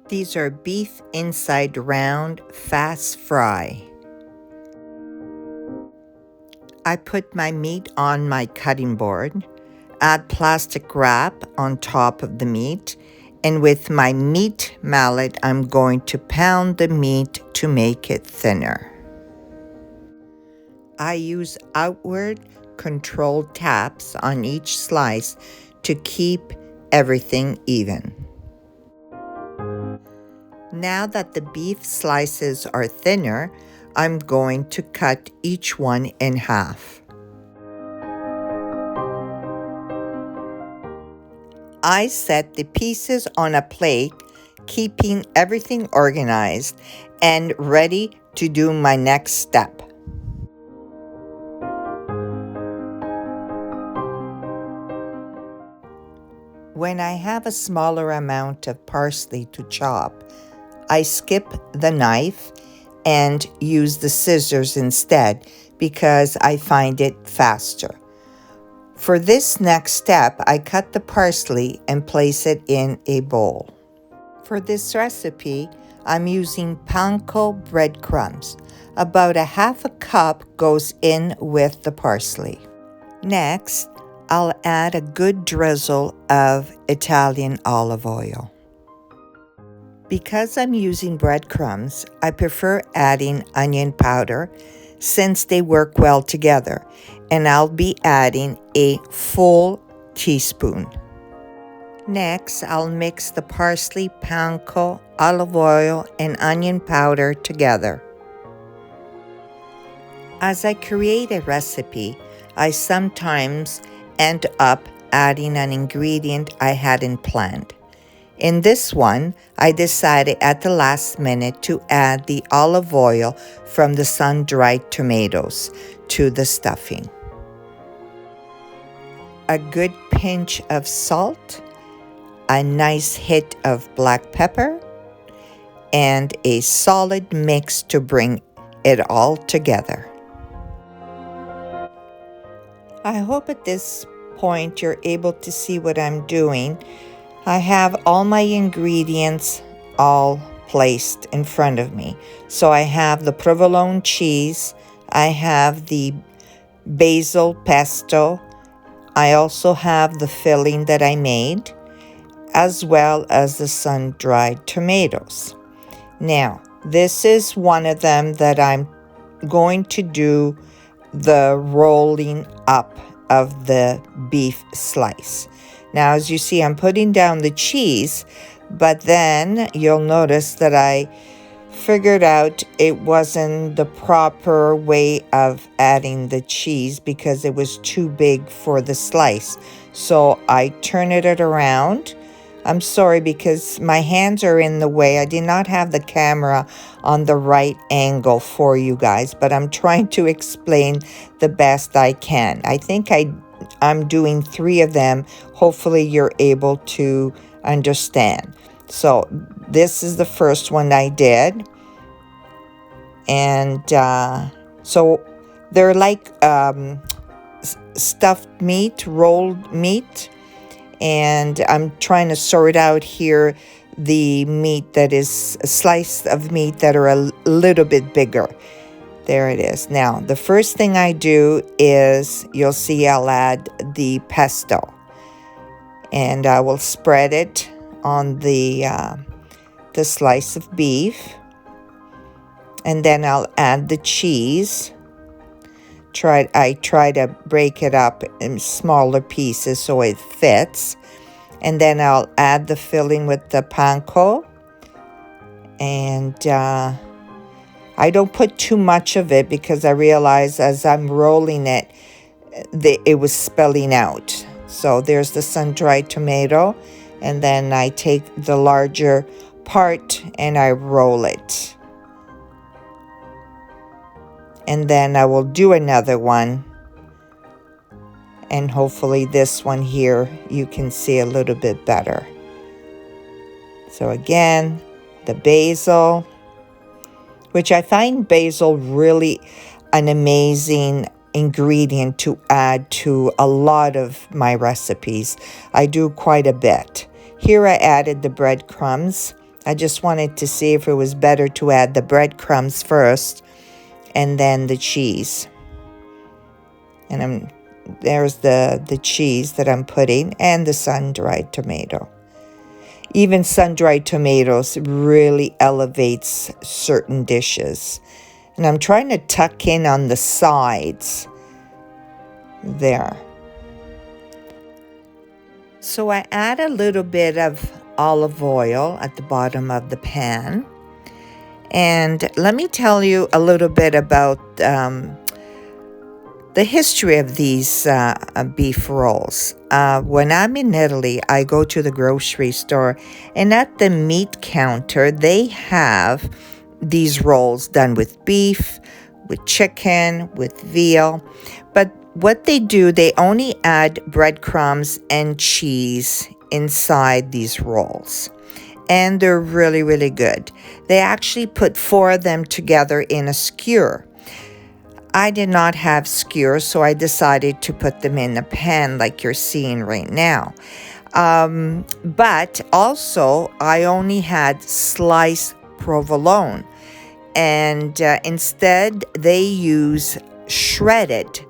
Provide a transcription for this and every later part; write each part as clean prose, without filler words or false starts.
These are beef inside round fast fry. I put my meat on my cutting board, add plastic wrap on top of the meat, and with my meat mallet, I'm going to pound the meat to make it thinner. I use outward controlled taps on each slice to keep everything even. Now that the beef slices are thinner, I'm going to cut each one in half. I set the pieces on a plate, keeping everything organized and ready to do my next step. When I have a smaller amount of parsley to chop, I skip the knife and use the scissors instead because I find it faster. For this next step, I cut the parsley and place it in a bowl. For this recipe, I'm using panko breadcrumbs. About a half a cup goes in with the parsley. Next, I'll add a good drizzle of Italian olive oil. Because I'm using breadcrumbs, I prefer adding onion powder since they work well together, and I'll be adding a full teaspoon. Next, I'll mix the parsley, panko, olive oil, and onion powder together. As I create a recipe, I sometimes end up adding an ingredient I hadn't planned. In this one, I decided at the last minute to add the olive oil from the sun-dried tomatoes to the stuffing. A good pinch of salt, a nice hit of black pepper, and a solid mix to bring it all together. I hope at this point you're able to see what I'm doing. I have all my ingredients all placed in front of me. So I have the provolone cheese, I have the basil pesto, I also have the filling that I made, as well as the sun-dried tomatoes. Now, this is one of them that I'm going to do the rolling up of the beef slice. Now, as you see, I'm putting down the cheese, but then you'll notice that I figured out it wasn't the proper way of adding the cheese because it was too big for the slice. So I turned it around. I'm sorry because my hands are in the way. I did not have the camera on the right angle for you guys, but I'm trying to explain the best I can. I think I'm doing 3 of them. Hopefully you're able to understand. So this is the first one I did. And so they're like stuffed meat, rolled meat. And I'm trying to sort out here the meat that is a slice of meat that are a little bit bigger. There it is. Now, the first thing I do is, you'll see I'll add the pesto. And I will spread it on the slice of beef. And then I'll add the cheese. I try to break it up in smaller pieces so it fits. And then I'll add the filling with the panko. And I don't put too much of it because I realize as I'm rolling it, it was spilling out. So there's the sun-dried tomato. And then I take the larger part and I roll it. And then I will do another one. And hopefully this one here, you can see a little bit better. So again, the basil, which I find basil really an amazing ingredient to add to a lot of my recipes. I do quite a bit. Here I added the breadcrumbs. I just wanted to see if it was better to add the breadcrumbs first and then the cheese. And there's the cheese that I'm putting and the sun-dried tomato. Even sun-dried tomatoes really elevates certain dishes. And I'm trying to tuck in on the sides there. So I add a little bit of olive oil at the bottom of the pan. And let me tell you a little bit about the history of these beef rolls. When I'm in Italy, I go to the grocery store, and at the meat counter, they have these rolls done with beef, with chicken, with veal. But what they do, they only add breadcrumbs and cheese inside these rolls. And they're really, really good. They actually put 4 of them together in a skewer. I did not have skewers, so I decided to put them in a pan like you're seeing right now. But also, I only had sliced provolone. And instead, they use shredded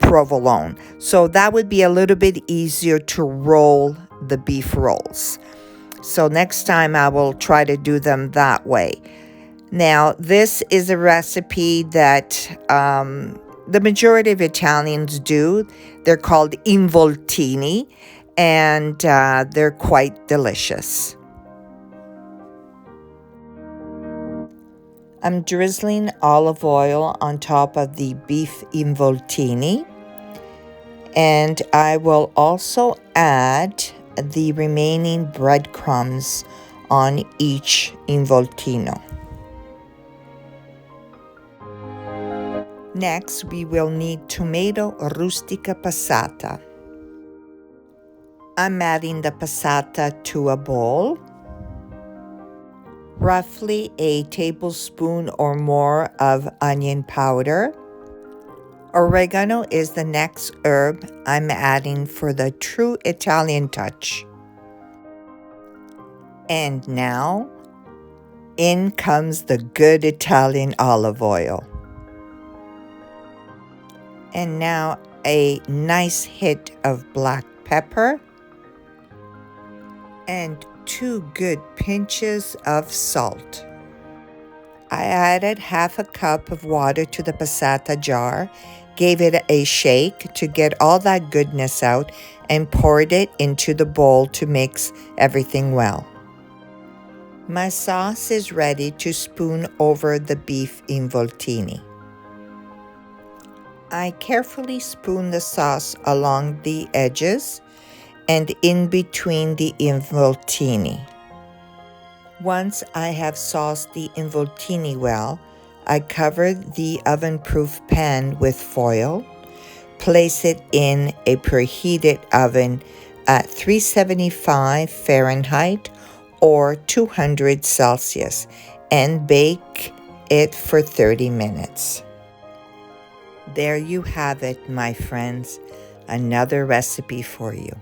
provolone. So that would be a little bit easier to roll the beef rolls. So next time I will try to do them that way. Now, this is a recipe that the majority of Italians do. They're called Involtini, and they're quite delicious. I'm drizzling olive oil on top of the beef involtini, and I will also add the remaining breadcrumbs on each involtino. Next, we will need tomato rustica passata. I'm adding the passata to a bowl. Roughly a tablespoon or more of onion powder. Oregano is the next herb I'm adding for the true Italian touch. And now, in comes the good Italian olive oil. And now a nice hit of black pepper and 2 good pinches of salt. I added half a cup of water to the passata jar, gave it a shake to get all that goodness out, and poured it into the bowl to mix everything well. My sauce is ready to spoon over the beef involtini. I carefully spoon the sauce along the edges and in between the involtini. Once I have sauced the involtini well, I cover the oven-proof pan with foil, place it in a preheated oven at 375 Fahrenheit or 200 Celsius and bake it for 30 minutes. There you have it, my friends, another recipe for you.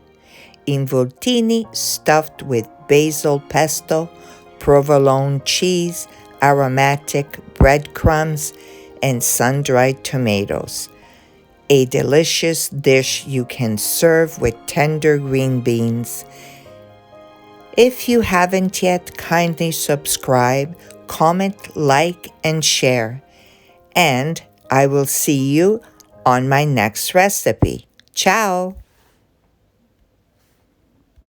Involtini stuffed with basil pesto, provolone cheese, aromatic breadcrumbs, and sun-dried tomatoes. A delicious dish you can serve with tender green beans. If you haven't yet, kindly subscribe, comment, like, and share. And I will see you on my next recipe. Ciao!